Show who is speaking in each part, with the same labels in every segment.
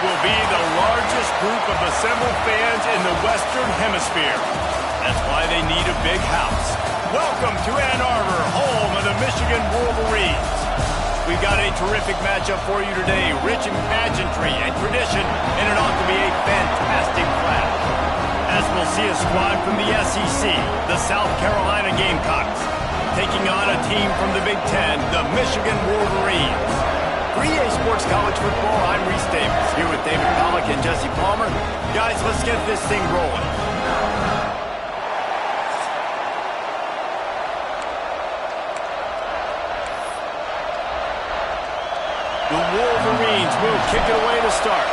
Speaker 1: will be the largest group of assembled fans in the Western Hemisphere. That's why they need a big house. Welcome to Ann Arbor, home of the Michigan Wolverines. We've got a terrific matchup for you today, rich in pageantry and tradition, and it ought to be a fantastic clash. As we'll see a squad from the SEC, the South Carolina Gamecocks, taking on a team from the Big Ten, the Michigan Wolverines. For EA Sports College Football, I'm Reese Davis, here with David Pollack and Jesse Palmer. Guys, let's get this thing rolling. The Wolverines will kick it away to start.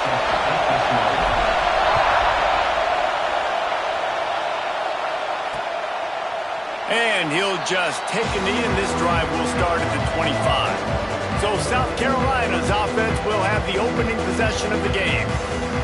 Speaker 1: And he'll just take a knee, and this drive will start at the 25. So South Carolina's offense will have the opening possession of the game.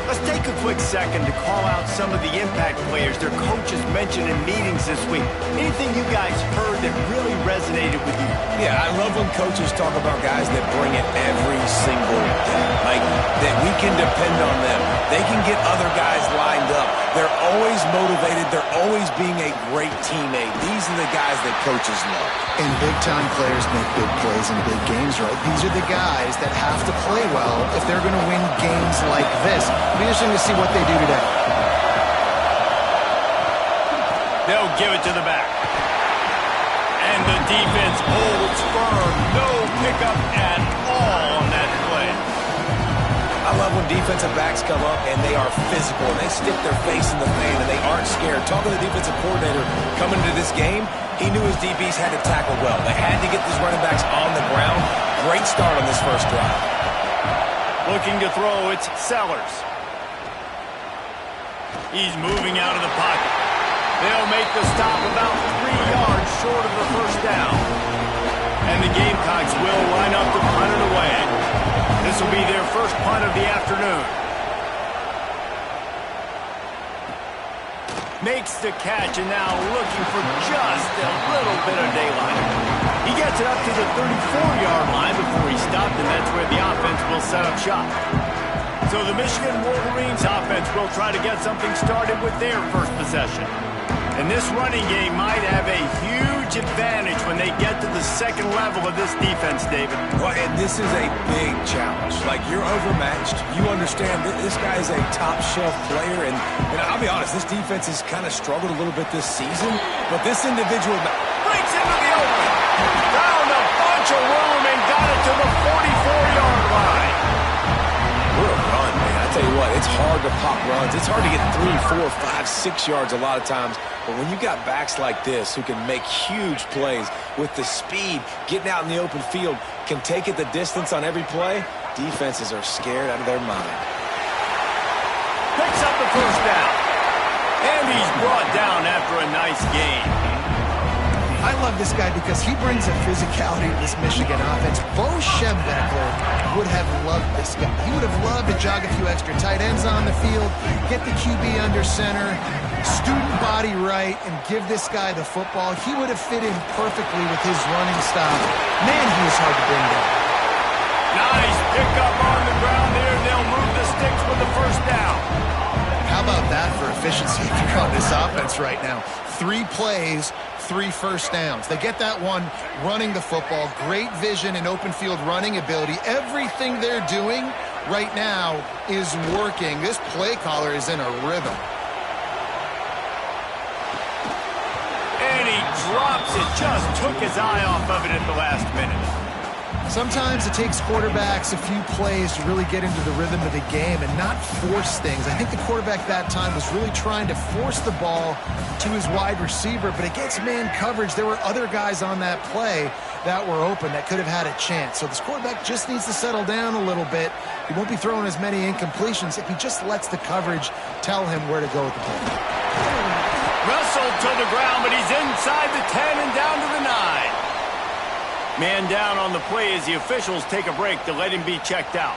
Speaker 1: Let's take a quick second to call out some of the impact players their coaches mentioned in meetings this week. Anything you guys heard that really resonated with you?
Speaker 2: Yeah, I love when coaches talk about guys that bring it every single day. Like, that we can depend on them. They can get other guys lined up. They're always motivated. They're always being a great teammate. These are the guys that coaches love.
Speaker 3: And big-time players make big plays in big games, right? These are the guys that have to play well if they're going to win games like this. It'll be interesting to see what they do today.
Speaker 1: They'll give it to the back. And the defense holds firm. No pickup at all on that play.
Speaker 2: I love when defensive backs come up and they are physical and they stick their face in the fan and they aren't scared. Talking to the defensive coordinator coming into this game, he knew his DBs had to tackle well. They had to get these running backs on the ground. Great start on this first drive.
Speaker 1: Looking to throw, it's Sellers. He's moving out of the pocket. They'll make the stop about 3 yards short of the first down. And the Gamecocks will line up to punt it away. This will be their first punt of the afternoon. Makes the catch, and now looking for just a little bit of daylight. He gets it up to the 34-yard line before he stopped, and that's where the offense will set up shop. So the Michigan Wolverines offense will try to get something started with their first possession. And this running game might have a huge advantage when they get to the second level of this defense, David.
Speaker 2: Well, and this is a big challenge. Like, you're overmatched. You understand that this guy is a top-shelf player. And I'll be honest, this defense has kind of struggled a little bit this season. But this individual
Speaker 1: breaks into the open. Found a bunch of room and got it to the 44-yard line.
Speaker 2: What a run, man. I tell you what, it's hard to pop runs. It's hard to get 3, 4, 5, 6 yards a lot of times. But when you got backs like this who can make huge plays with the speed, getting out in the open field, can take it the distance on every play, defenses are scared out of their mind.
Speaker 1: Picks up the first down. And he's brought down after a nice gain.
Speaker 3: I love this guy because he brings a physicality to this Michigan offense. Bo Schembechler would have loved this guy. He would have loved to jog a few extra tight ends on the field, get the QB under center, student body right, and give this guy the football. He would have fit in perfectly with his running style. Man, he was hard to bring down.
Speaker 1: Nice pickup on the ground there. They'll move the sticks with the first down.
Speaker 3: How about that for efficiency if you're on this offense right now? 3 plays, 3 first downs. They get that one running the football. Great vision and open field running ability. Everything they're doing right now is working. This play caller is in a rhythm.
Speaker 1: And he drops it. Just took his eye off of it at the last minute.
Speaker 3: Sometimes it takes quarterbacks a few plays to really get into the rhythm of the game and not force things. I think the quarterback that time was really trying to force the ball to his wide receiver, but against man coverage, there were other guys on that play that were open that could have had a chance. So this quarterback just needs to settle down a little bit. He won't be throwing as many incompletions if he just lets the coverage tell him where to go with the ball.
Speaker 1: Wrestled to the ground, but he's inside the 10 and down to the 9. Man down on the play as the officials take a break to let him be checked out.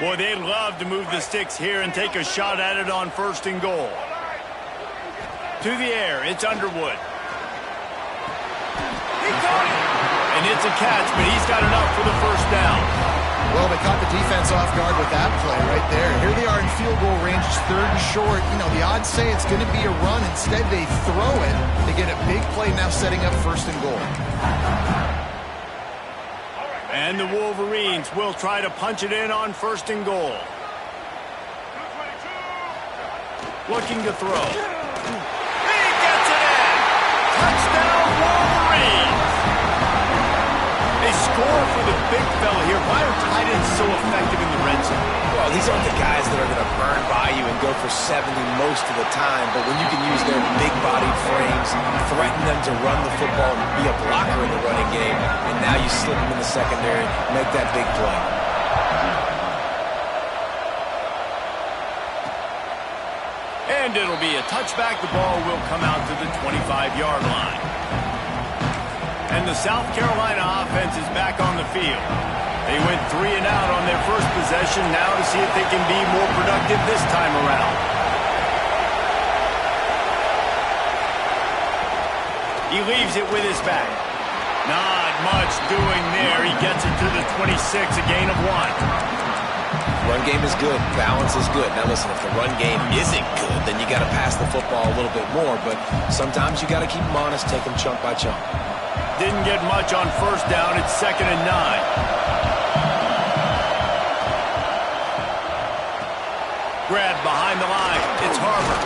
Speaker 1: Boy, they'd love to move the sticks here and take a shot at it on 1st and goal. To the air, it's Underwood. He got it! And it's a catch, but he's got enough for the 1st down.
Speaker 3: Well, they caught the defense off guard with that play right there. Here they are in field goal range, 3rd and short. You know, the odds say it's going to be a run. Instead, they throw it. They get a big play now setting up 1st and goal.
Speaker 1: And the Wolverines will try to punch it in on 1st and goal. Looking to throw. He gets it in! Touchdown, Wolverines! They score for the big fella here. Why are tight ends so effective in the red zone?
Speaker 2: Well, these aren't the guys that are going to burn by you and go for 70 most of the time, but when you can use their big-bodied frames, threaten them to run the football and be a blocker in the running game, and now you slip them in the secondary, make that big play.
Speaker 1: And it'll be a touchback. The ball will come out to the 25-yard line. And the South Carolina offense is back on the field. They went 3 and out on their first possession, now to see if they can be more productive this time around. He leaves it with his back. Not much doing there. He gets it to the 26, a gain of 1.
Speaker 2: Run game is good. Balance is good. Now listen, if the run game isn't good, then you got to pass the football a little bit more. But sometimes you got to keep them honest, take them chunk by chunk.
Speaker 1: Didn't get much on 1st down. It's 2nd and 9. Grab behind the line. It's Harper.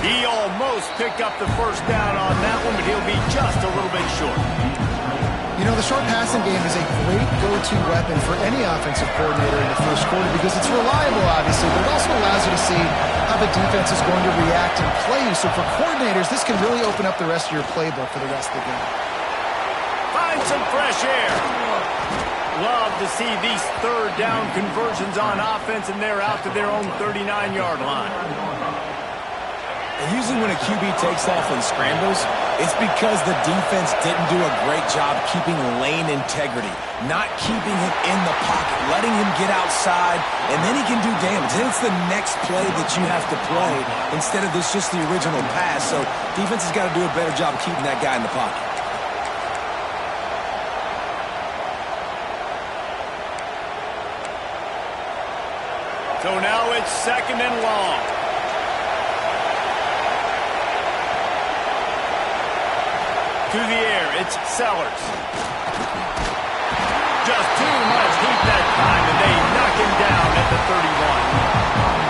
Speaker 1: He almost picked up the 1st down on that one, but he'll be just a little bit short.
Speaker 3: You know, the short passing game is a great go-to weapon for any offensive coordinator in the 1st quarter because it's reliable, obviously, but it also allows you to see how the defense is going to react and play. So for coordinators, this can really open up the rest of your playbook for the rest of the game.
Speaker 1: Find some fresh air. Love to see these 3rd down conversions on offense, and they're out to their own 39-yard line.
Speaker 2: And usually when a QB takes off and scrambles, it's because the defense didn't do a great job keeping lane integrity, not keeping him in the pocket, letting him get outside, and then he can do damage. Then it's the next play that you have to play instead of this just the original pass. So defense has got to do a better job keeping that guy in the pocket.
Speaker 1: So now it's 2nd and long. To the air, it's Sellers. Just too much heat that time, and they knock him down at the 31.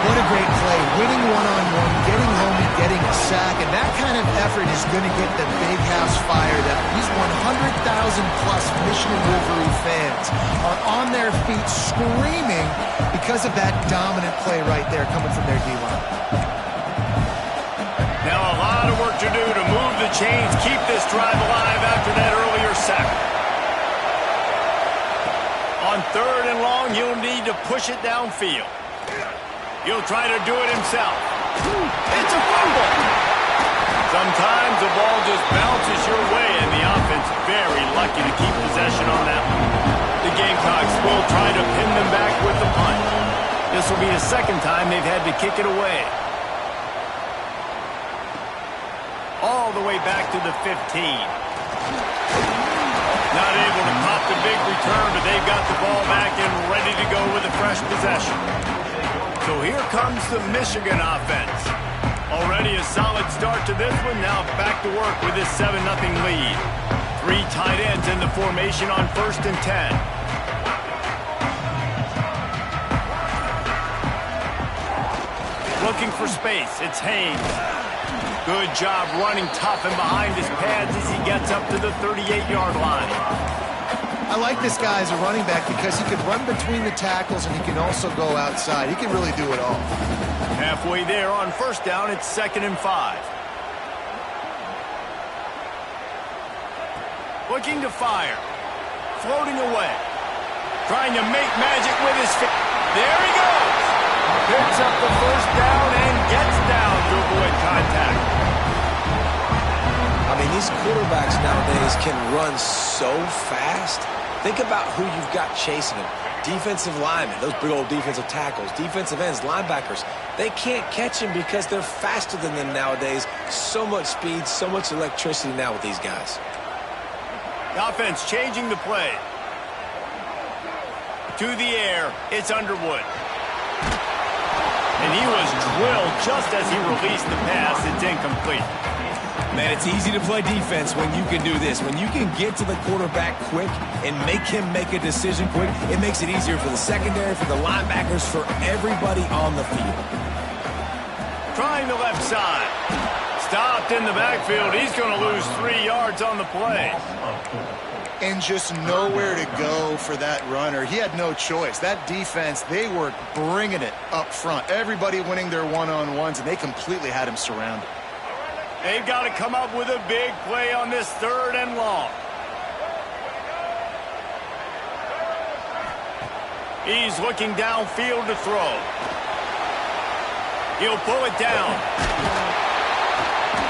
Speaker 3: What a great play. Winning one-on-one, getting home and getting a sack, and that kind of effort is going to get the big house fired up. These 100,000-plus Michigan Wolverine fans are on their feet screaming because of that dominant play right there coming from their D-line.
Speaker 1: Now a lot of work to do to move the chains, keep this drive alive after that earlier sack. On 3rd and long, he'll need to push it downfield. He'll try to do it himself. It's a fumble. Sometimes the ball just bounces your way, and the offense very lucky to keep possession on that one. The Gamecocks will try to pin them back with the punt. This will be the 2nd time they've had to kick it away. All the way back to the 15. Not able to pop the big return, but they've got the ball back and ready to go with a fresh possession. So here comes the Michigan offense. Already a solid start to this one. Now back to work with this 7-0 lead. 3 tight ends in the formation on 1st and 10. Looking for space. It's Haynes. Good job running tough and behind his pads as he gets up to the 38-yard line.
Speaker 3: I like this guy as a running back because he can run between the tackles and he can also go outside. He can really do it all.
Speaker 1: Halfway there on 1st down, it's 2nd and 5. Looking to fire. Floating away. Trying to make magic with his feet. There he goes. Picks up the 1st down and gets down to avoid contact.
Speaker 2: I mean, these quarterbacks nowadays can run so fast. Think about who you've got chasing him. defensive linemen, those big old defensive tackles, defensive ends, linebackers, they can't catch him because they're faster than them nowadays. So much speed, so much electricity now with these guys.
Speaker 1: The offense changing the play. To the air, it's Underwood. And he was drilled just as he released the pass. It's incomplete.
Speaker 2: Man, it's easy to play defense when you can do this. When you can get to the quarterback quick and make him make a decision quick, it makes it easier for the secondary, for the linebackers, for everybody on the field.
Speaker 1: Trying the left side. Stopped in the backfield. He's going to lose 3 yards on the play.
Speaker 3: And just nowhere to go for that runner. He had no choice. That defense, they were bringing it up front. Everybody winning their one-on-ones, and they completely had him surrounded.
Speaker 1: They've got to come up with a big play on this 3rd and long. He's looking downfield to throw. He'll pull it down.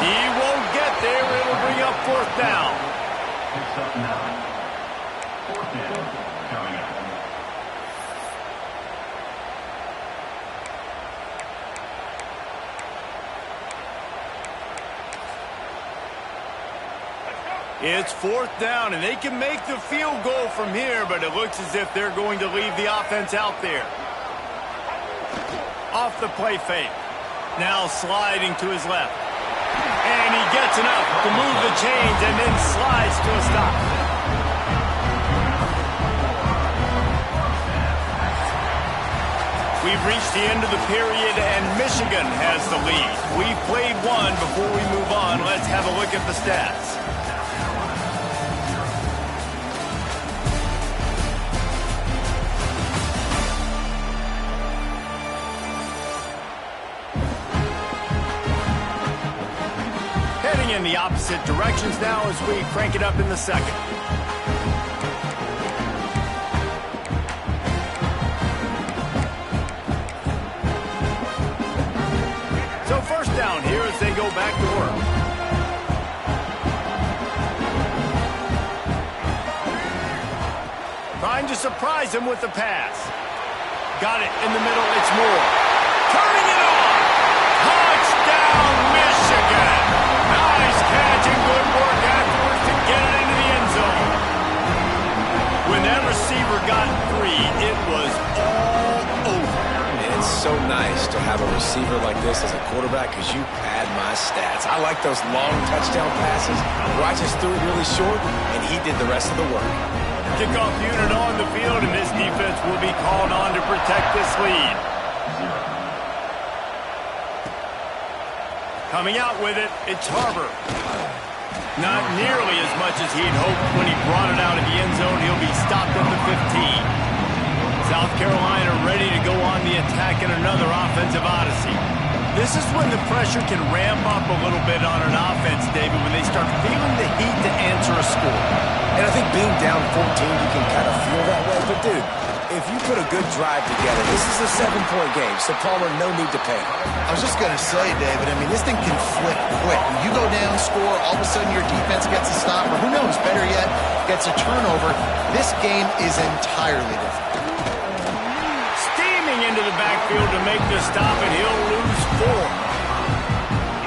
Speaker 1: He won't get there. It'll bring up 4th down.
Speaker 4: It's up now. 4th down coming up.
Speaker 1: It's 4th down, and they can make the field goal from here, but it looks as if they're going to leave the offense out there. Off the play fake. Now sliding to his left. And he gets enough to move the chains and then slides to a stop. We've reached the end of the period, and Michigan has the lead. We've played one. Before we move on, let's have a look at the stats. Heading in the opposite directions now as we crank it up in the 2nd. So 1st down here as they go back to work. Trying to surprise him with the pass. Got it in the middle. It's Moore. Turning it on. Touchdown, Michigan. Nice catch and good work afterwards to get it into the end zone. When that receiver got free, it was all over.
Speaker 2: It's so nice to have a receiver like this as a quarterback because you pad my stats. I like those long touchdown passes where I just threw it really short and he did the rest of the work.
Speaker 1: Kickoff unit on the field, and this defense will be called on to protect this lead. Coming out with it, it's Harbor. Not nearly as much as he'd hoped when he brought it out of the end zone. He'll be stopped at the 15. South Carolina ready to go on the attack in another offensive odyssey. This is when the pressure can ramp up a little bit on an offense, David, when they start feeling the heat to answer a score.
Speaker 2: And I think being down 14, you can kind of feel that way. But, dude, if you put a good drive together, this is a 7-point game, so Palmer, no need to panic.
Speaker 3: I was just going to say, David, I mean, this thing can flip quick. You go down, score, all of a sudden your defense gets a stop, or who knows, better yet, gets a turnover. This game is entirely different.
Speaker 1: Steaming into the backfield to make the stop, and he'll lose 4.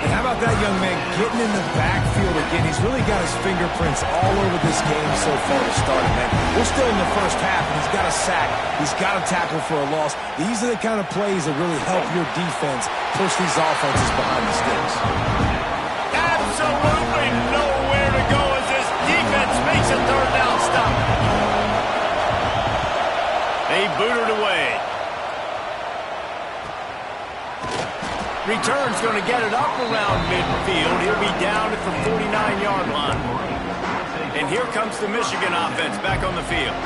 Speaker 2: And how about that young man getting in the backfield again? He's really got his fingerprints all over this game so far to start it, man. We're still in the first half, and he's got a sack. He's got a tackle for a loss. These are the kind of plays that really help your defense push these offenses behind the sticks.
Speaker 1: Absolutely nowhere to go as this defense makes a 3rd down stop. They booted away. Return's going to get it up around midfield. He'll be down at the 49-yard line. And here comes the Michigan offense back on the field.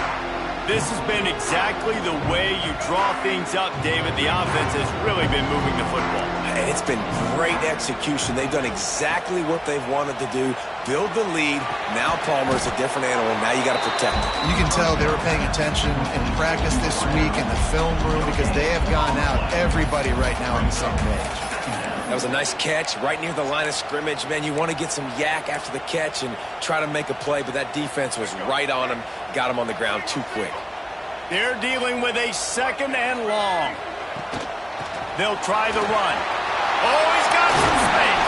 Speaker 1: This has been exactly the way you draw things up, David. The offense has really been moving the football.
Speaker 2: And it's been great execution. They've done exactly what they've wanted to do. Build the lead. Now Palmer's a different animal. Now you got to protect it.
Speaker 3: You can tell they were paying attention in practice this week in the film room because they have gone out, everybody right now on the same page.
Speaker 2: That was a nice catch right near the line of scrimmage. Man, you want to get some yak after the catch and try to make a play, but that defense was right on him, got him on the ground too quick.
Speaker 1: They're dealing with a 2nd and long. They'll try the run. Oh, he's got some space.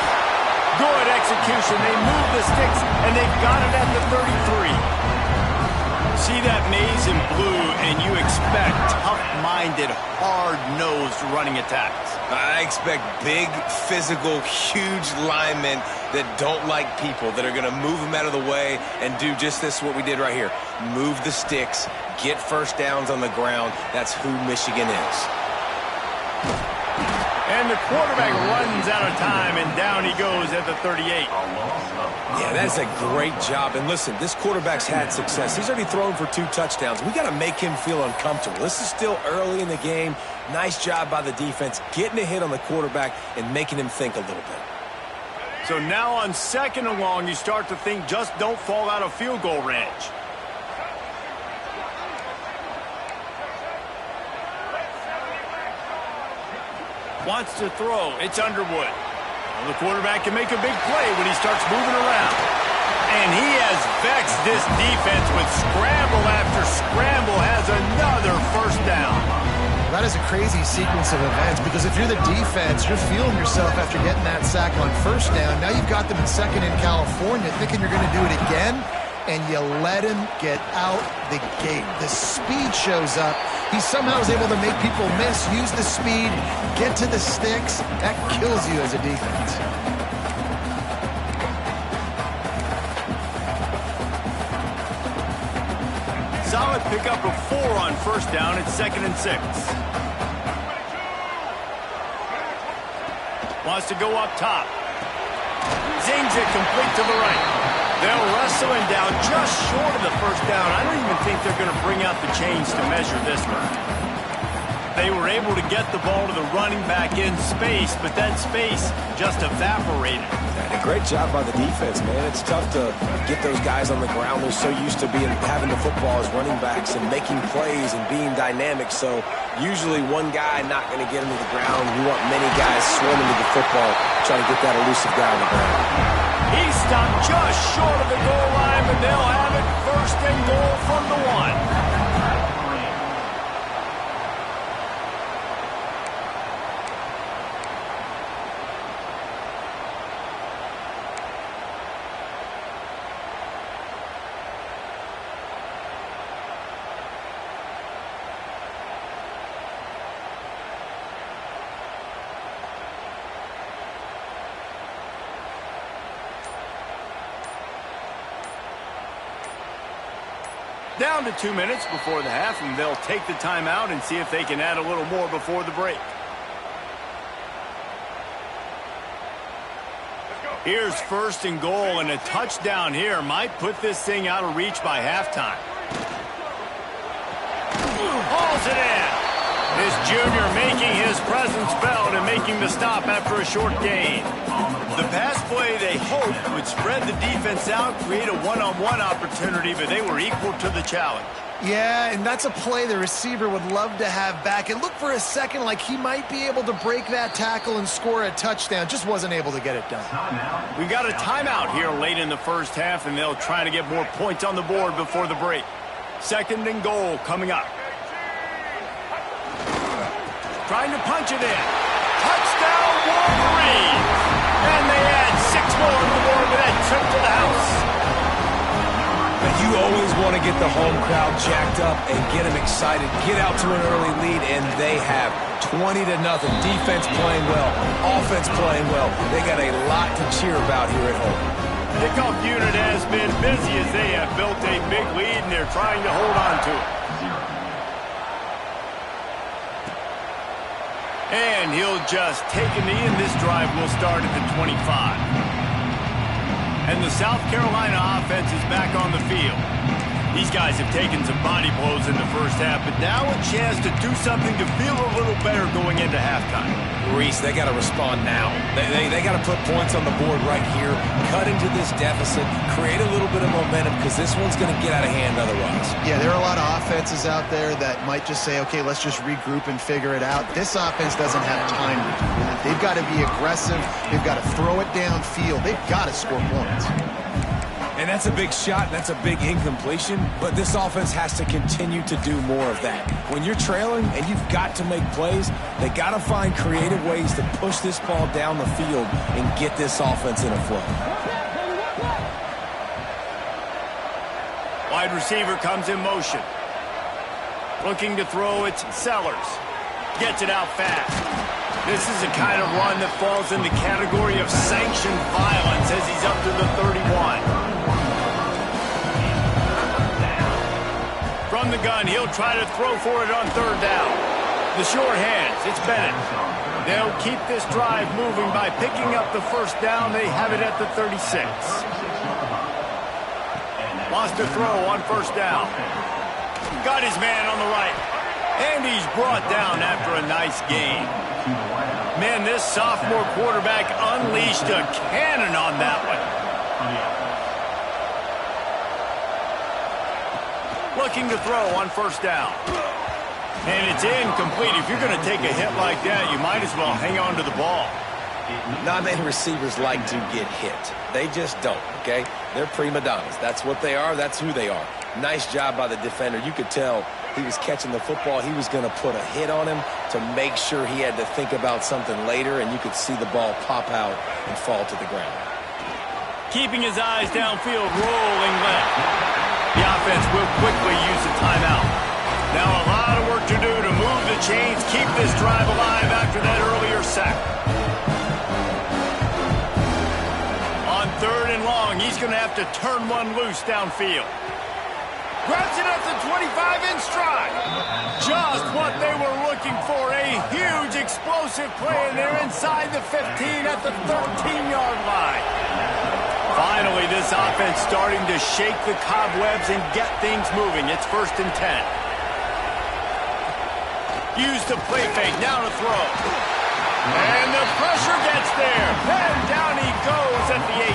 Speaker 1: Good execution. They move the sticks, and they've got it at the 33. See that maze in blue, and you expect tough-minded, hard-nosed running attacks.
Speaker 2: I expect big, physical, huge linemen that don't like people, that are going to move them out of the way and do just this, what we did right here. Move the sticks, get first downs on the ground. That's who Michigan is.
Speaker 1: And the quarterback runs out of time, and down he goes at the 38.
Speaker 2: Yeah, that's a great job. And listen, this quarterback's had success. He's already thrown for 2 touchdowns. We got to make him feel uncomfortable. This is still early in the game. Nice job by the defense, getting a hit on the quarterback and making him think a little bit.
Speaker 1: So now on 2nd and long, you start to think just don't fall out of field goal range. Wants to throw. It's Underwood. Well, the quarterback can make a big play when he starts moving around. And he has vexed this defense with scramble after scramble, has another first down.
Speaker 3: That is a crazy sequence of events because if you're the defense, you're feeling yourself after getting that sack on 1st down. Now you've got them in 2nd in California thinking you're going to do it again, and you let him get out the gate. The speed shows up. He somehow is able to make people miss, use the speed, get to the sticks. That kills you as a defense.
Speaker 1: Solid pickup of 4 on 1st down. It's 2nd and 6. Wants to go up top. Zings it complete to the right. They'll wrestle him down just short of the 1st down. I don't even think they're going to bring out the chains to measure this one. They were able to get the ball to the running back in space, but that space just evaporated.
Speaker 2: And a great job by the defense, man. It's tough to get those guys on the ground. They're so used to having the football as running backs and making plays and being dynamic. So usually one guy not going to get him to the ground. You want many guys swarming to the football, trying to get that elusive guy on the ground.
Speaker 1: He stopped just short of the goal line, but they'll have it 1st and goal from the 1. Down to 2 minutes before the half, and they'll take the timeout and see if they can add a little more before the break. Here's 1st and goal, and a touchdown here might put this thing out of reach by halftime. Hauls it in. This junior making his presence felt and making the stop after a short gain. The pass play they hoped would spread the defense out, create a one-on-one opportunity, but they were equal to the challenge.
Speaker 3: Yeah, and that's a play the receiver would love to have back. It looked for a second like he might be able to break that tackle and score a touchdown. Just wasn't able to get it done.
Speaker 1: We got a timeout here late in the 1st half, and they'll try to get more points on the board before the break. 2nd and goal coming up. Trying to punch it in. Touchdown, Wolverines! And they add 6 more on the board with that trip to the house.
Speaker 2: And you always want to get the home crowd jacked up and get them excited. Get out to an early lead, and they have 20-0. Defense playing well, offense playing well. They got a lot to cheer about here at home.
Speaker 1: Kickoff unit has been busy as they have built a big lead, and they're trying to hold on to it. And he'll just take a knee, and this drive will start at the 25. And the South Carolina offense is back on the field. These guys have taken some body blows in the 1st half, but now a chance to do something to feel a little better going into halftime.
Speaker 2: Reese, they got to respond now. They got to put points on the board right here, cut into this deficit, create a little bit of momentum, because this one's going to get out of hand otherwise.
Speaker 3: Yeah, there are a lot of offenses out there that might just say, okay, let's just regroup and figure it out. This offense doesn't have time to do that. They've got to be aggressive. They've got to throw it downfield. They've got to score points.
Speaker 2: And that's a big shot, and that's a big incompletion, but this offense has to continue to do more of that. When you're trailing and you've got to make plays, they got to find creative ways to push this ball down the field and get this offense in a flow.
Speaker 1: Wide receiver comes in motion. Looking to throw, it's Sellers. Gets it out fast. This is the kind of run that falls in the category of sanctioned violence as he's up to the 31. From the gun, he'll try to throw for it on third down. The short hands, it's Bennett. They'll keep this drive moving by picking up the first down. They have it at the 36. Wants to throw on first down. Got his man on the right. And he's brought down after a nice gain. Man, this sophomore quarterback unleashed a cannon on that one. Looking to throw on first down. And it's incomplete. If you're going to take a hit like that, you might as well hang on to the ball.
Speaker 2: Not many receivers like to get hit. They just don't, okay? They're prima donnas. That's what they are. That's who they are. Nice job by the defender. You could tell he was catching the football. He was going to put a hit on him to make sure he had to think about something later, and you could see the ball pop out and fall to the ground.
Speaker 1: Keeping his eyes downfield, rolling left. The offense will quickly use the timeout. Now a lot of work to do to move the chains, keep this drive alive after that earlier sack. On third and long, he's going to have to turn one loose downfield. Grabs it at the 25 in stride. Just what they were looking for. A huge explosive play, and they're inside the 15 at the 13-yard line. Finally, this offense starting to shake the cobwebs and get things moving. It's 1st and 10. Use the play fake. Now to throw. And the pressure gets there. And down he goes at the 18.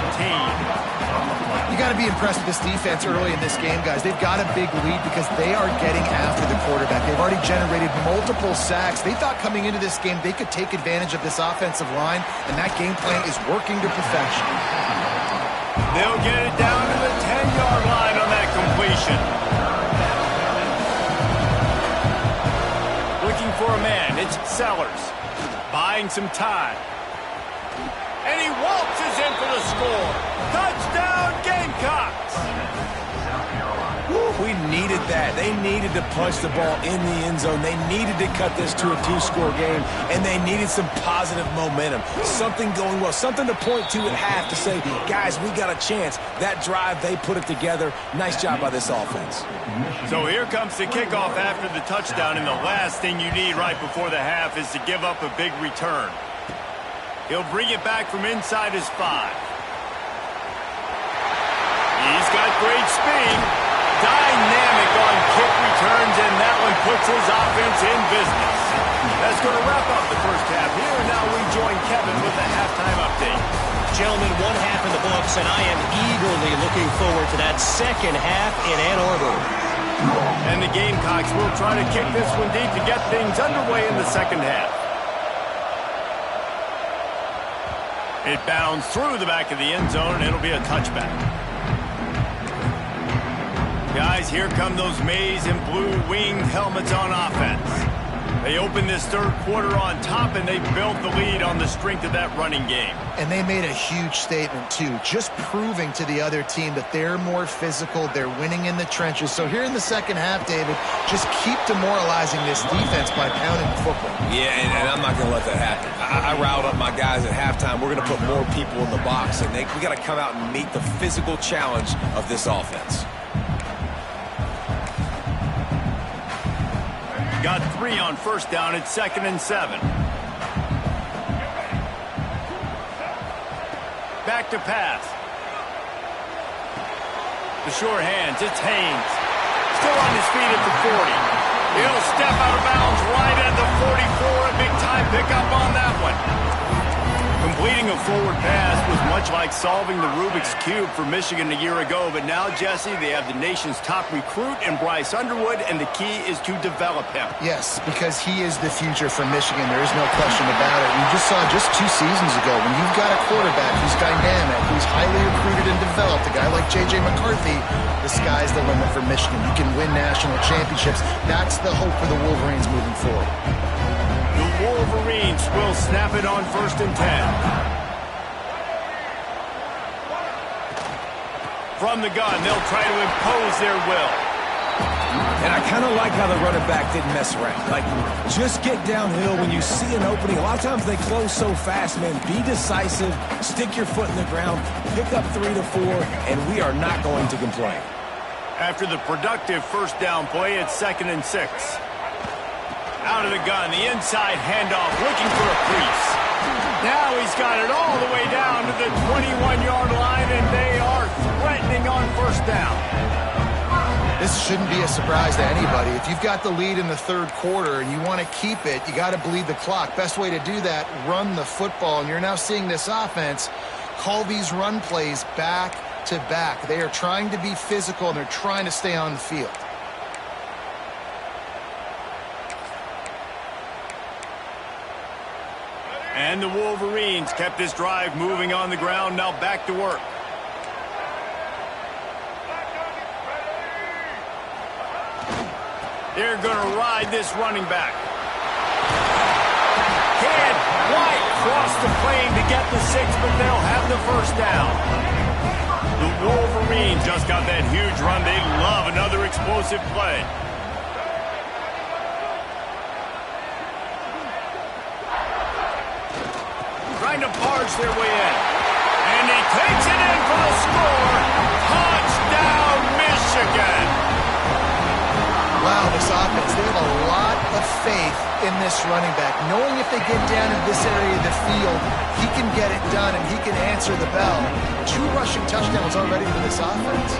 Speaker 3: You got to be impressed with this defense early in this game, guys. They've got a big lead because they are getting after the quarterback. They've already generated multiple sacks. They thought coming into this game they could take advantage of this offensive line, and that game plan is working to perfection.
Speaker 1: They'll get it down to the 10-yard line on that completion. Looking for a man. It's Sellers. Buying some time. And he waltzes in for the score. Touchdown, Gamecocks!
Speaker 2: We needed that. They needed to punch the ball in the end zone. They needed to cut this to a 2-score game, and they needed some positive momentum. Something going well, something to point to at half to say, guys, we got a chance. That drive, they put it together. Nice job by this offense.
Speaker 1: So here comes the kickoff after the touchdown, and the last thing you need right before the half is to give up a big return. He'll bring it back from inside his 5. He's got great speed. Dynamic on kick returns, and that one puts his offense in business. That's going to wrap up the first half here. Now we join Kevin with the halftime update.
Speaker 5: Gentlemen, one half in the books, and I am eagerly looking forward to that second half in Ann Arbor.
Speaker 1: And the Gamecocks will try to kick this one deep to get things underway in the second half. It bounds through the back of the end zone, and it'll be a touchback. Guys, here come those maize and blue winged helmets on offense. They open this third quarter on top, and they built the lead on the strength of that running game.
Speaker 3: And they made a huge statement, too, just proving to the other team that they're more physical, they're winning in the trenches. So here in the second half, David, just keep demoralizing this defense by pounding the football.
Speaker 2: Yeah, and I'm not going to let that happen. I riled up my guys at halftime. We're going to put more people in the box, and we got to come out and meet the physical challenge of this offense.
Speaker 1: Got 3 on first down. It's 2nd and 7. Back to pass. The short hands. It's Haynes. Still on his feet at the 40. He'll step out of bounds right at the 44. A big time pickup on that one. Completing a forward pass was much like solving the Rubik's Cube for Michigan a year ago, but now, Jesse, they have the nation's top recruit in Bryce Underwood, and the key is to develop him.
Speaker 3: Yes, because he is the future for Michigan. There is no question about it. You just saw just 2 seasons ago when you've got a quarterback who's dynamic, who's highly recruited and developed, a guy like J.J. McCarthy, the sky's the limit for Michigan. You can win national championships. That's the hope for the Wolverines moving forward.
Speaker 1: The Wolverines will snap it on 1st and 10. From the gun, they'll try to impose their will.
Speaker 2: And I kind of like how the running back didn't mess around. Like, just get downhill when you see an opening. A lot of times they close so fast, man. Be decisive, stick your foot in the ground, pick up 3 to 4, and we are not going to complain.
Speaker 1: After the productive first down play, it's 2nd and 6. Out of the gun, the inside handoff, looking for a crease. Now he's got it all the way down to the 21-yard line, and they are threatening on 1st down.
Speaker 3: This shouldn't be a surprise to anybody. If you've got the lead in the 3rd quarter and you want to keep it, you got to bleed the clock. Best way to do that, run the football. And you're now seeing this offense call these run plays back to back. They are trying to be physical, and they're trying to stay on the field.
Speaker 1: And the Wolverines kept this drive moving on the ground. Now back to work. They're going to ride this running back. Can't quite cross the plane to get the 6, but they'll have the 1st down. The Wolverines just got that huge run. They love another explosive play. Trying to barge their way in. And he takes it in for the score. Touchdown, Michigan.
Speaker 3: Wow, this offense, they have a lot of faith in this running back. Knowing if they get down in this area of the field, he can get it done and he can answer the bell. 2 rushing touchdowns already for this offense.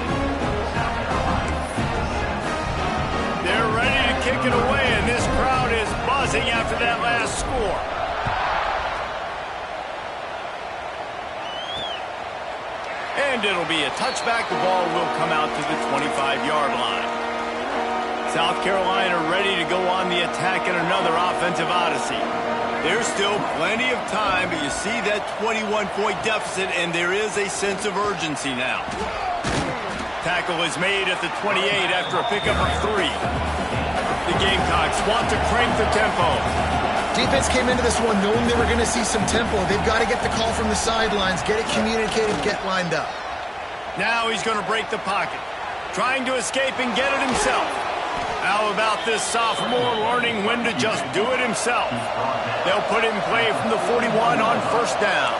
Speaker 1: They're ready to kick it away, and this crowd is buzzing after that last score. And it'll be a touchback. The ball will come out to the 25-yard line. South Carolina ready to go on the attack in another offensive odyssey. There's still plenty of time, but you see that 21-point deficit, and there is a sense of urgency now. Tackle is made at the 28 after a pickup of 3. The Gamecocks want to crank the tempo.
Speaker 3: Defense came into this one knowing they were going to see some tempo. They've got to get the call from the sidelines, get it communicated, get lined up.
Speaker 1: Now he's going to break the pocket, trying to escape and get it himself. How about this sophomore learning when to just do it himself? They'll put it in play from the 41 on 1st down.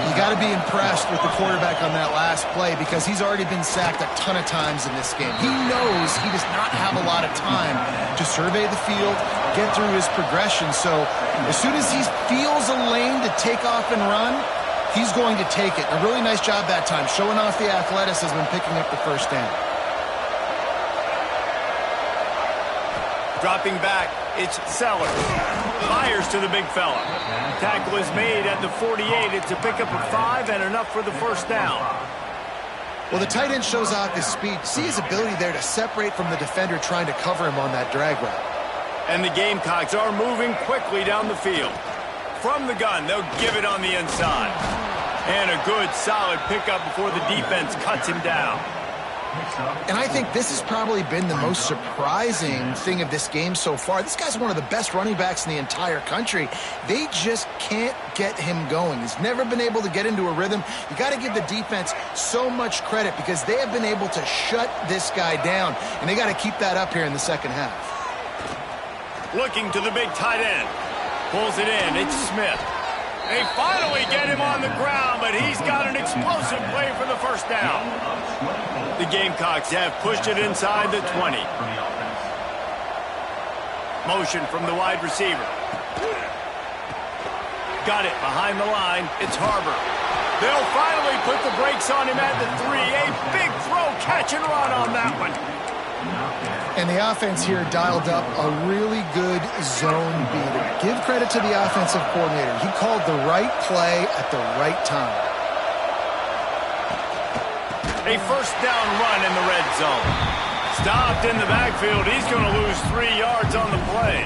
Speaker 3: You got to be impressed with the quarterback on that last play because he's already been sacked a ton of times in this game. He knows he does not have a lot of time to survey the field, get through his progression. So as soon as he feels a lane to take off and run, he's going to take it. A really nice job that time, showing off the athleticism and picking up the 1st down.
Speaker 1: Dropping back, it's Sellers. Fires to the big fella. Tackle is made at the 48. It's a pickup of 5 and enough for the 1st down.
Speaker 3: Well, the tight end shows off his speed. See his ability there to separate from the defender trying to cover him on that drag route.
Speaker 1: And the Gamecocks are moving quickly down the field. From the gun, they'll give it on the inside. And a good, solid pickup before the defense cuts him down.
Speaker 3: And I think this has probably been the most surprising thing of this game so far. This guy's one of the best running backs in the entire country. They just can't get him going. He's never been able to get into a rhythm. You got to give the defense so much credit because they have been able to shut this guy down, and they got to keep that up here in the 2nd half.
Speaker 1: Looking to the big tight end. Pulls it in. It's Smith. They finally get him on the ground, but he's got an explosive play for the 1st down. The Gamecocks have pushed it inside the 20. Motion from the wide receiver. Got it behind the line. It's Harbor. They'll finally put the brakes on him at the 3. A big throw, catch and run on that one.
Speaker 3: And the offense here dialed up a really good zone beater. Give credit to the offensive coordinator. He called the right play at the right time.
Speaker 1: A 1st down run in the red zone. Stopped in the backfield. He's going to lose 3 yards on the play.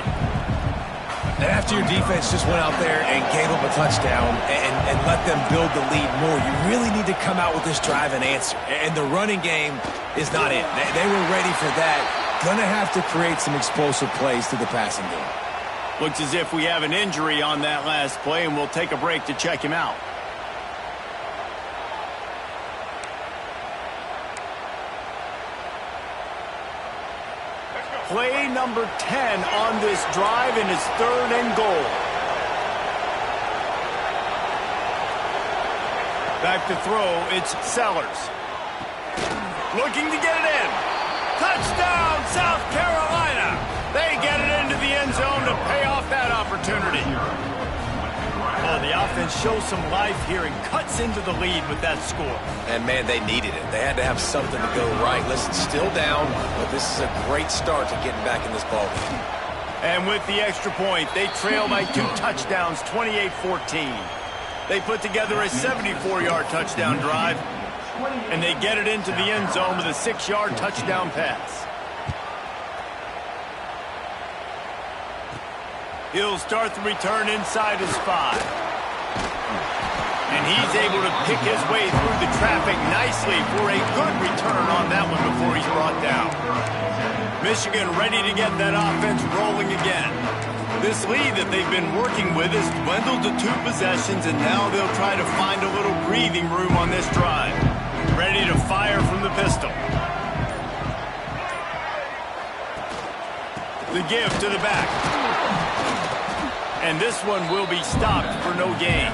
Speaker 2: And after your defense just went out there and gave up a touchdown and let them build the lead more, you really need to come out with this drive and answer. And the running game is not it. They were ready for that. Going to have to create some explosive plays through the passing game.
Speaker 1: Looks as if we have an injury on that last play, and we'll take a break to check him out. Play number 10 on this drive, and it's 3rd and goal. Back to throw, it's Sellers. Looking to get it in. Touchdown, South Carolina. They get it into the end zone to pay off that opportunity. Oh, the offense shows some life here and cuts into the lead with that score.
Speaker 2: And, man, they needed it. They had to have something to go right. Listen, still down, but this is a great start to getting back in this ballgame.
Speaker 1: And with the extra point, they trail by 2 touchdowns, 28-14. They put together a 74-yard touchdown drive, and they get it into the end zone with a 6-yard touchdown pass. He'll start the return inside his 5. And he's able to pick his way through the traffic nicely for a good return on that one before he's brought down. Michigan ready to get that offense rolling again. This lead that they've been working with has dwindled to 2 possessions, and now they'll try to find a little breathing room on this drive. Ready to fire from the pistol. The give to the back. And this one will be stopped for no gain.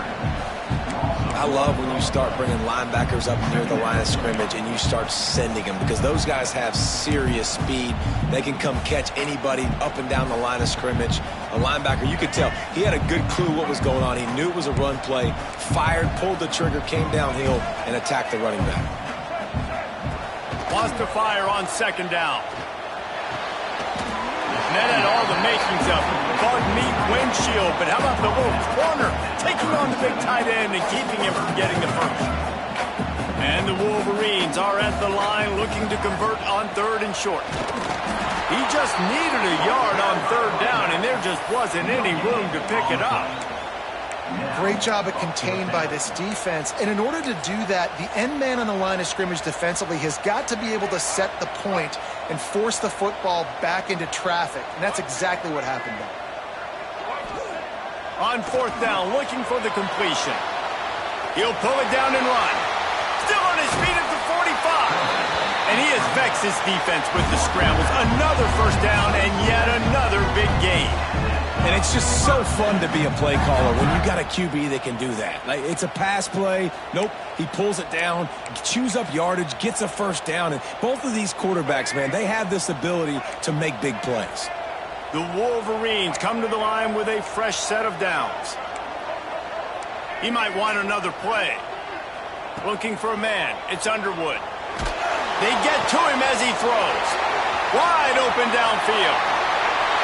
Speaker 2: I love when you start bringing linebackers up near the line of scrimmage and you start sending them, because those guys have serious speed. They can come catch anybody up and down the line of scrimmage. A linebacker, you could tell, he had a good clue what was going on. He knew it was a run play, fired, pulled the trigger, came downhill, and attacked the running back.
Speaker 1: Wants to fire on 2nd down. And that had all the makings of windshield, but how about the little corner taking on the big tight end and keeping him from getting the first? And the Wolverines are at the line looking to convert on 3rd and short. He just needed a yard on 3rd down, and there just wasn't any room to pick it up.
Speaker 3: Great job of contained by this defense. And in order to do that, the end man on the line of scrimmage defensively has got to be able to set the point and force the football back into traffic. And that's exactly what happened there.
Speaker 1: On 4th down, looking for the completion. He'll pull it down and run. Still on his feet at the 45. And he has vexed his defense with the scrambles. Another 1st down and yet another big gain.
Speaker 2: And it's just so fun to be a play caller when you got a QB that can do that. Like, it's a pass play. Nope, he pulls it down, chews up yardage, gets a 1st down. And both of these quarterbacks, man, they have this ability to make big plays.
Speaker 1: The Wolverines come to the line with a fresh set of downs. He might want another play. Looking for a man. It's Underwood. They get to him as he throws. Wide open downfield.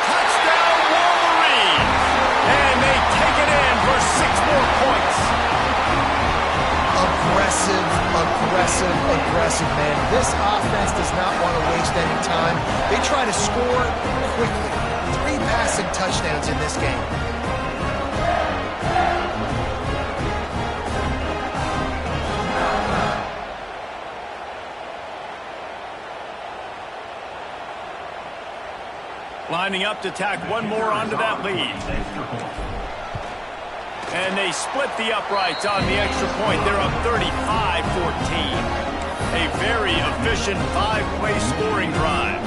Speaker 1: Touchdown Wolverines! And they take it in for 6 more points.
Speaker 3: Aggressive, man. This offense does not want to waste any time. They try to score quickly. 3 passing touchdowns in this game.
Speaker 1: Lining up to tack one more onto that lead. And they split the uprights on the extra point. They're up 35-14. A very efficient 5-play scoring drive.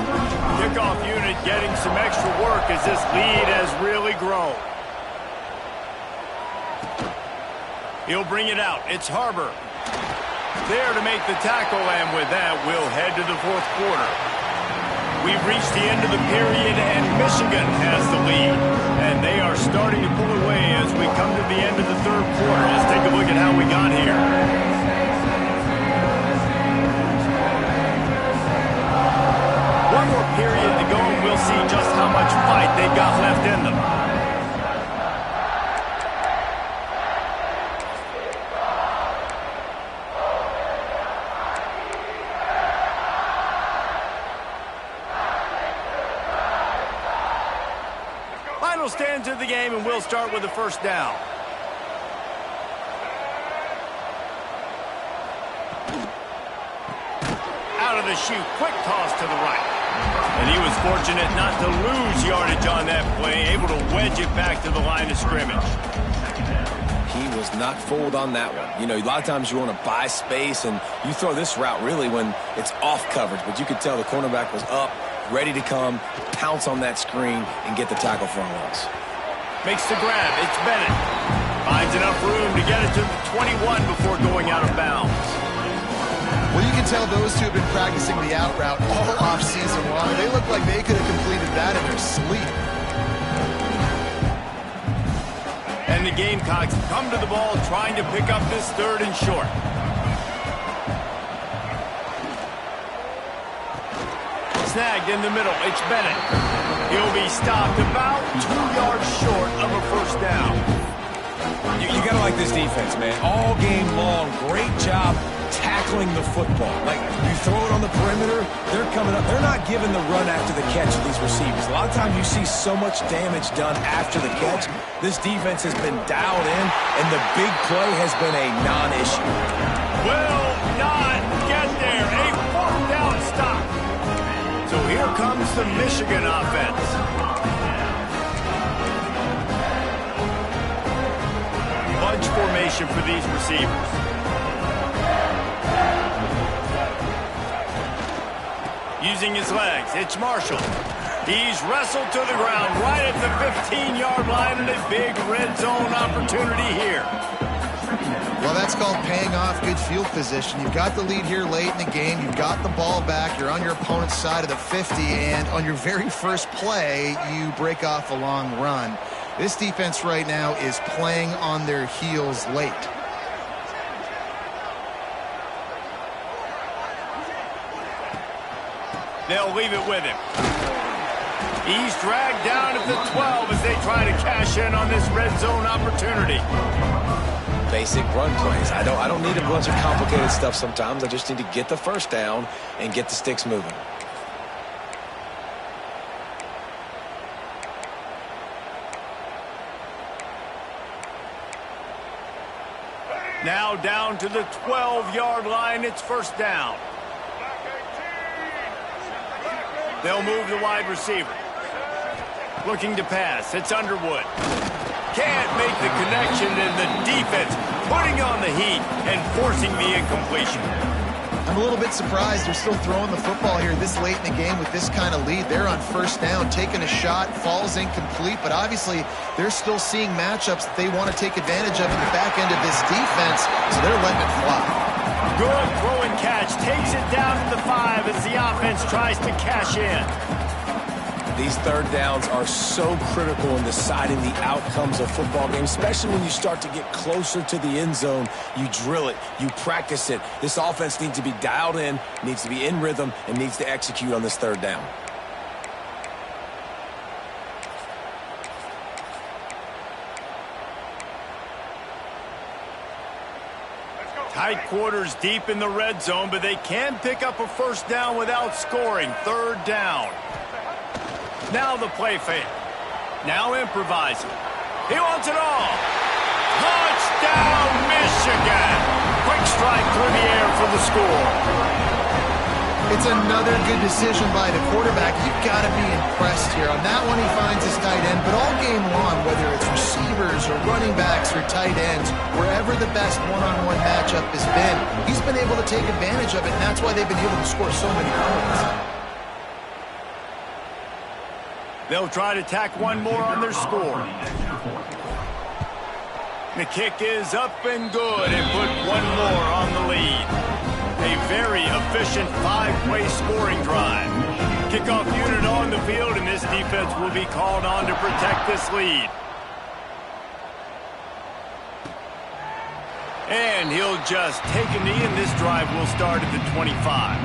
Speaker 1: Kickoff unit getting some extra work as this lead has really grown. He'll bring it out. It's Harbor. There to make the tackle, and with that, we'll head to the 4th quarter. We've reached the end of the period, and Michigan has the lead. And they are starting to pull away as we come to the end of the 3rd quarter. Let's take a look at how we got here. One more period to go, and we'll see just how much fight they've got left in them. stand to the game, and we'll start with the first down. Out of the chute, quick toss to the right. And he was fortunate not to lose yardage on that play, able to wedge it back to the line of scrimmage.
Speaker 2: He was not fooled on that one. You know, a lot of times you want to buy space, and you throw this route really when it's off coverage. But you could tell the cornerback was up, ready to come, pounce on that screen, and get the tackle for a loss.
Speaker 1: Makes the grab. It's Bennett. Finds enough room to get it to the 21 before going out of bounds.
Speaker 3: Well, you can tell those two have been practicing the out route all off-season long. They look like they could have completed that in their sleep.
Speaker 1: And the Gamecocks come to the ball trying to pick up this third and short. Snagged in the middle. It's Bennett. He'll be stopped about 2 yards short of a first down.
Speaker 2: You got to like this defense, man. All game long, great job tackling the football. Like, you throw it on the perimeter, they're coming up. They're not giving the run after the catch of these receivers. A lot of times you see so much damage done after the catch. This defense has been dialed in, and the big play has been a non-issue.
Speaker 1: Will not get there. A fourth down stop. So here comes the Michigan offense. Bunch formation for these receivers. Using his legs, it's Marshall. He's wrestled to the ground right at the 15-yard line, and a big red zone opportunity here.
Speaker 3: Well, that's called paying off good field position. You've got the lead here late in the game. You've got the ball back. You're on your opponent's side of the 50, and on your very first play, you break off a long run. This defense right now is playing on their heels late.
Speaker 1: They'll leave it with him. He's dragged down at the 12 as they try to cash in on this red zone opportunity.
Speaker 2: Basic run plays. I don't need a bunch of complicated stuff sometimes. I just need to get the first down and get the sticks moving.
Speaker 1: Now down to the 12-yard line. It's first down. They'll move the wide receiver. Looking to pass. It's Underwood. Can't make the connection, and the defense putting on the heat and forcing the incompletion.
Speaker 3: I'm a little bit surprised they're still throwing the football here this late in the game with this kind of lead. They're on first down, taking a shot, falls incomplete, but obviously they're still seeing matchups that they want to take advantage of in the back end of this defense, so they're letting it fly.
Speaker 1: Good throw and catch. Takes it down to the 5 as the offense tries to cash in.
Speaker 2: These third downs are so critical in deciding the outcomes of football games, especially when you start to get closer to the end zone. You drill it, you practice it. This offense needs to be dialed in, needs to be in rhythm, and needs to execute on this third down.
Speaker 1: Tight quarters deep in the red zone, but they can pick up a first down without scoring. Third down. Now the play fake. Now improvising. He wants it all. Touchdown, Michigan. Quick strike through the air for the score.
Speaker 3: It's another good decision by the quarterback. You've got to be impressed here. On that one, he finds his tight end, but all game long, whether it's receivers or running backs or tight ends, wherever the best one-on-one matchup has been, he's been able to take advantage of it, and that's why they've been able to score so many points.
Speaker 1: They'll try to tack one more on their score. The kick is up and good and put one more on the lead. A very efficient 5-play scoring drive. Kickoff unit on the field, and this defense will be called on to protect this lead. And he'll just take a knee, and this drive will start at the 25.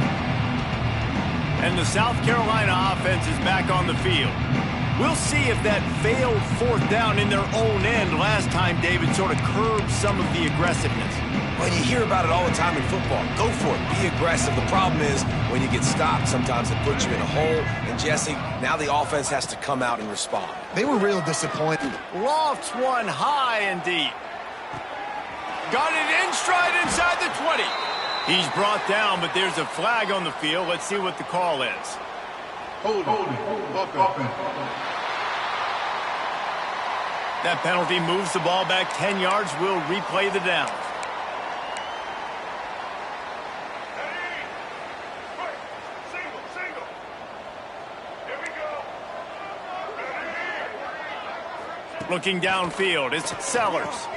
Speaker 1: And the South Carolina offense is back on the field. We'll see if that failed fourth down in their own end last time, David, sort of curbed some of the aggressiveness.
Speaker 2: Well, Well, you hear about it all the time in football. Go for it. Be aggressive. The problem is when you get stopped, sometimes it puts you in a hole. And, Jesse, now the offense has to come out and respond.
Speaker 3: They were real disappointed.
Speaker 1: Lofts one high and deep. Got it in stride inside the 20. He's brought down, but there's a flag on the field. Let's see what the call is.
Speaker 4: Hold it.
Speaker 1: That penalty moves the ball back 10 yards. We'll replay the down.
Speaker 4: Single. Here we go.
Speaker 1: Looking downfield, it's Sellers.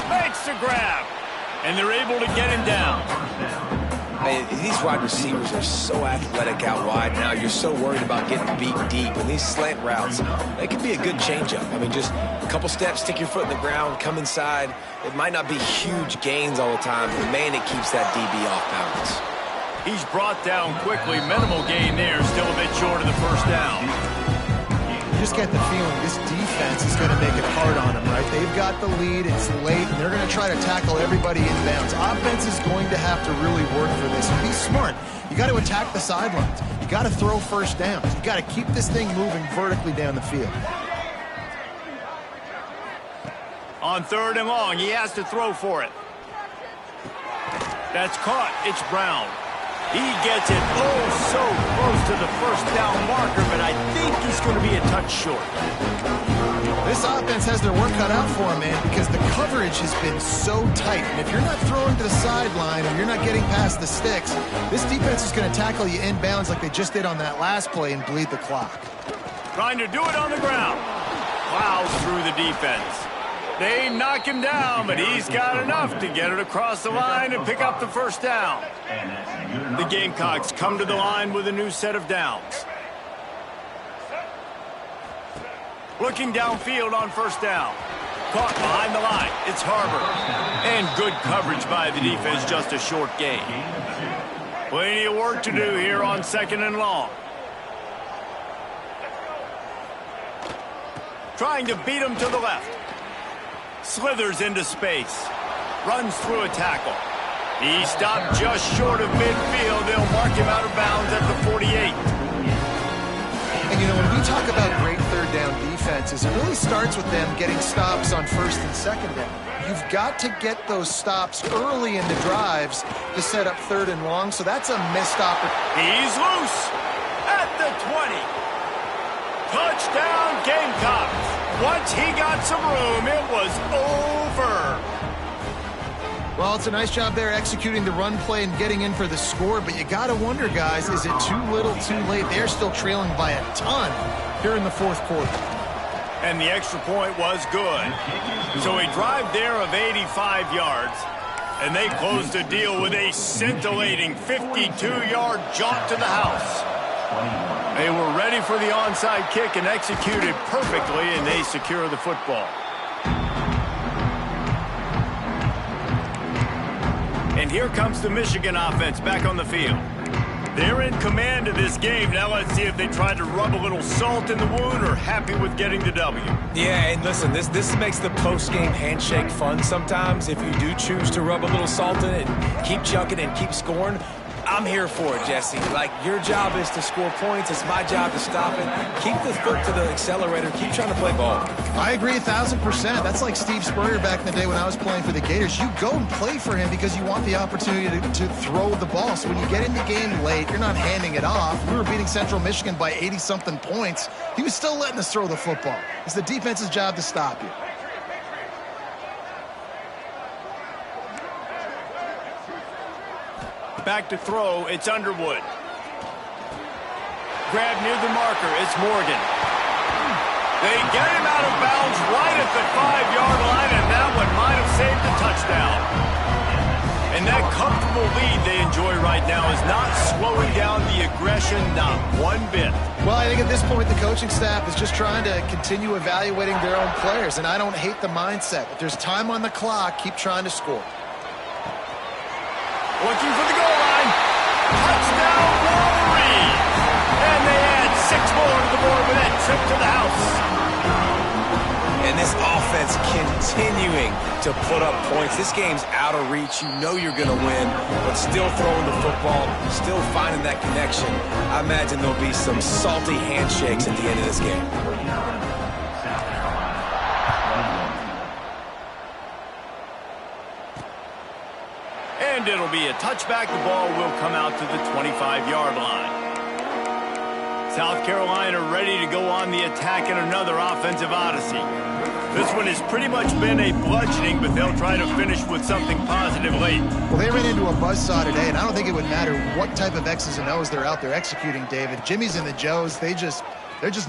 Speaker 1: Makes the grab. And they're able to get him down.
Speaker 2: Man, these wide receivers are so athletic out wide now. You're so worried about getting beat deep. And these slant routes, they could be a good changeup. I mean, just a couple steps, stick your foot in the ground, come inside. It might not be huge gains all the time, but, man, it keeps that DB off balance.
Speaker 1: He's brought down quickly. Minimal gain there. Still a bit short of the first down.
Speaker 3: You just get the feeling this defense is going to make it hard on them, right? They've got the lead, it's late, and they're going to try to tackle everybody inbounds. Offense is going to have to really work for this. Be smart. You got to attack the sidelines. You got to throw first downs. You got to keep this thing moving vertically down the field.
Speaker 1: On 3rd and long, he has to throw for it. That's caught. It's Brown. He gets it so close to the first down marker, but I think he's going to be a touch short.
Speaker 3: This offense has their work cut out for them, man, because the coverage has been so tight. And if you're not throwing to the sideline or you're not getting past the sticks, this defense is going to tackle you inbounds like they just did on that last play and bleed the clock.
Speaker 1: Trying to do it on the ground. Plows through the defense. They knock him down, but he's got enough to get it across the line and pick up the first down. The Gamecocks come to the line with a new set of downs. Looking downfield on first down. Caught behind the line. It's Harbor. And good coverage by the defense, just a short gain. Plenty of work to do here on 2nd and long. Trying to beat him to the left. Slithers into space. Runs through a tackle. He stopped just short of midfield. They'll mark him out of bounds at the 48.
Speaker 3: And, you know, when we talk about great third down defenses, it really starts with them getting stops on 1st and 2nd down. You've got to get those stops early in the drives to set up 3rd and long, so that's a missed opportunity.
Speaker 1: He's loose at the 20. Touchdown, Gamecocks. Once he got some room, it was over.
Speaker 3: Well, it's a nice job there executing the run play and getting in for the score, but you got to wonder, guys, is it too little, too late? They're still trailing by a ton here in the 4th quarter.
Speaker 1: And the extra point was good. So a drive there of 85 yards, and they closed the deal with a scintillating 52-yard jaunt to the house. They were ready for the onside kick and executed perfectly, and they secure the football. And here comes the Michigan offense back on the field. They're in command of this game. Now let's see if they try to rub a little salt in the wound or happy with getting the W.
Speaker 2: Yeah, and listen, this makes the post-game handshake fun sometimes. If you do choose to rub a little salt in it and keep chucking and keep scoring, I'm here for it, Jesse. Like, your job is to score points. It's my job to stop it. Keep the foot to the accelerator. Keep trying to play ball.
Speaker 3: I agree 1,000%. That's like Steve Spurrier back in the day when I was playing for the Gators. You go and play for him because you want the opportunity to throw the ball. So when you get in the game late, you're not handing it off. We were beating Central Michigan by 80-something points. He was still letting us throw the football. It's the defense's job to stop you.
Speaker 1: Back to throw, it's Underwood. Grab near the marker, it's Morgan. They get him out of bounds right at the 5-yard line, and that one might have saved the touchdown. And that comfortable lead they enjoy right now is not slowing down the aggression, not one bit.
Speaker 3: Well, I think at this point the coaching staff is just trying to continue evaluating their own players, and I don't hate the mindset. If there's time on the clock, keep trying to score.
Speaker 1: Looking for the goal line. Touchdown, Wolverines. And they add 6 more to the board with that trip to the house.
Speaker 2: And this offense defense continuing to put up points. This game's out of reach. You know you're going to win, but still throwing the football, still finding that connection. I imagine there'll be some salty handshakes at the end of this game.
Speaker 1: And it'll be a touchback. The ball will come out to the 25-yard line. South Carolina ready to go on the attack in another offensive odyssey. This one has pretty much been a bludgeoning, but they'll try to finish with something positive late.
Speaker 3: Well, they ran into a buzzsaw today, and I don't think it would matter what type of X's and O's they're out there executing, David. Jimmy's and the Joes, they're just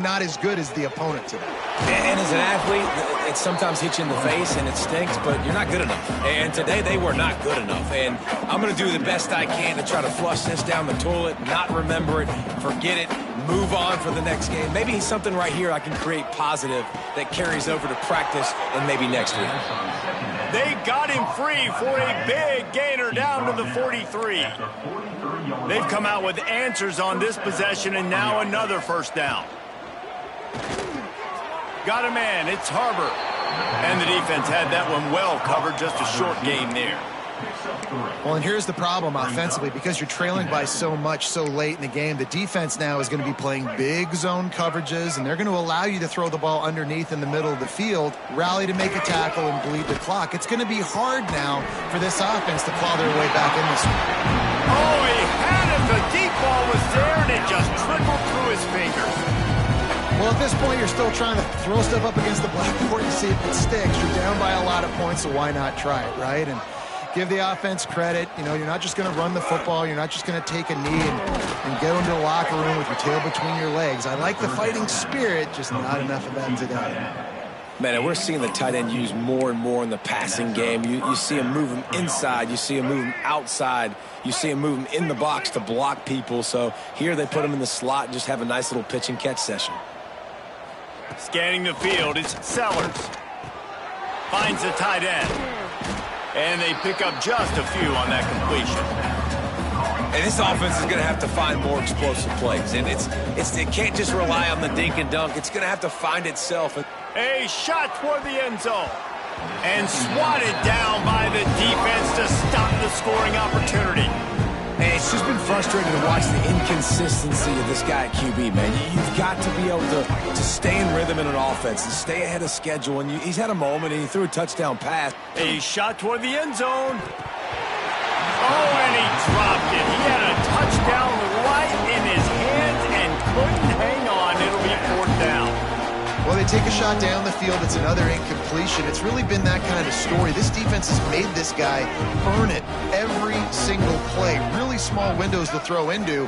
Speaker 3: not as good as the opponent today.
Speaker 2: And as an athlete, it sometimes hits you in the face and it stinks, but you're not good enough. And today they were not good enough. And I'm going to do the best I can to try to flush this down the toilet, not remember it, forget it, move on for the next game. Maybe something right here I can create positive that carries over to practice and maybe next week.
Speaker 1: They got him free for a big gainer down to the 43. They've come out with answers on this possession, and now another first down. Got a man. It's Harbor. And the defense had that one well covered. Just a short gain there.
Speaker 3: Well, and here's the problem offensively. Because you're trailing by so much so late in the game, the defense now is going to be playing big zone coverages, and they're going to allow you to throw the ball underneath in the middle of the field, rally to make a tackle, and bleed the clock. It's going to be hard now for this offense to claw their way back in this one.
Speaker 1: Oh, he had it. The deep ball was there, and it just trickled through his fingers.
Speaker 3: Well, at this point, you're still trying to throw stuff up against the blackboard and see if it sticks. You're down by a lot of points, so why not try it, right? And give the offense credit. You know, you're not just going to run the football. You're not just going to take a knee and go into the locker room with your tail between your legs. I like the fighting spirit, just not enough of that today.
Speaker 2: Man, and we're seeing the tight end used more and more in the passing game. You see him move him inside. You see him move him outside. You see him move him in the box to block people. So here they put him in the slot and just have a nice little pitch and catch session.
Speaker 1: Scanning the field, it's Sellers. Finds the tight end. And they pick up just a few on that completion.
Speaker 2: And this offense is going to have to find more explosive plays. And it can't just rely on the dink and dunk. It's going to have to find itself.
Speaker 1: A shot toward the end zone. And swatted down by the defense to stop the scoring opportunity.
Speaker 2: And it's just been frustrating to watch the inconsistency of this guy at QB, man. You've got to be able to stay in rhythm in an offense and stay ahead of schedule. And he's had a moment, and he threw a touchdown pass.
Speaker 1: A shot toward the end zone. Oh, and he dropped it. He had a touchdown right in his hands and couldn't hang on. It'll be fourth down.
Speaker 3: Well, they take a shot down the field. It's another incompletion. It's really been that kind of story. This defense has made this guy earn it every single play. Really small windows to throw into.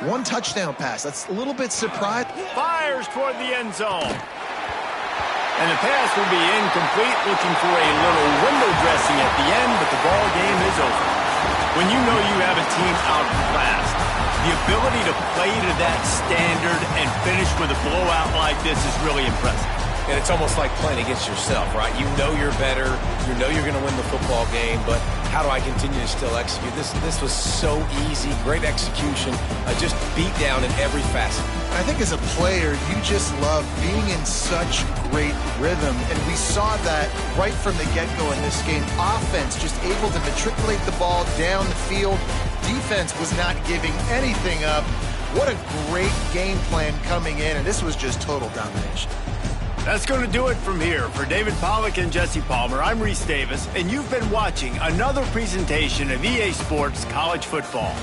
Speaker 3: One touchdown pass. That's a little bit surprising.
Speaker 1: Fires toward the end zone. And the pass will be incomplete, looking for a little window dressing at the end, but the ball game is over. When you know you have a team outclassed, the ability to play to that standard and finish with a blowout like this is really impressive.
Speaker 2: And it's almost like playing against yourself, right? You know you're better. You know you're going to win the football game, but how do I continue to still execute? This was so easy. Great execution. Just beat down in every facet.
Speaker 3: I think as a player, you just love being in such great rhythm, and we saw that right from the get-go in this game. Offense just able to matriculate the ball down the field. Defense was not giving anything up. What a great game plan coming in, and this was just total domination.
Speaker 1: That's going to do it from here. For David Pollack and Jesse Palmer, I'm Reese Davis, and you've been watching another presentation of EA Sports College Football.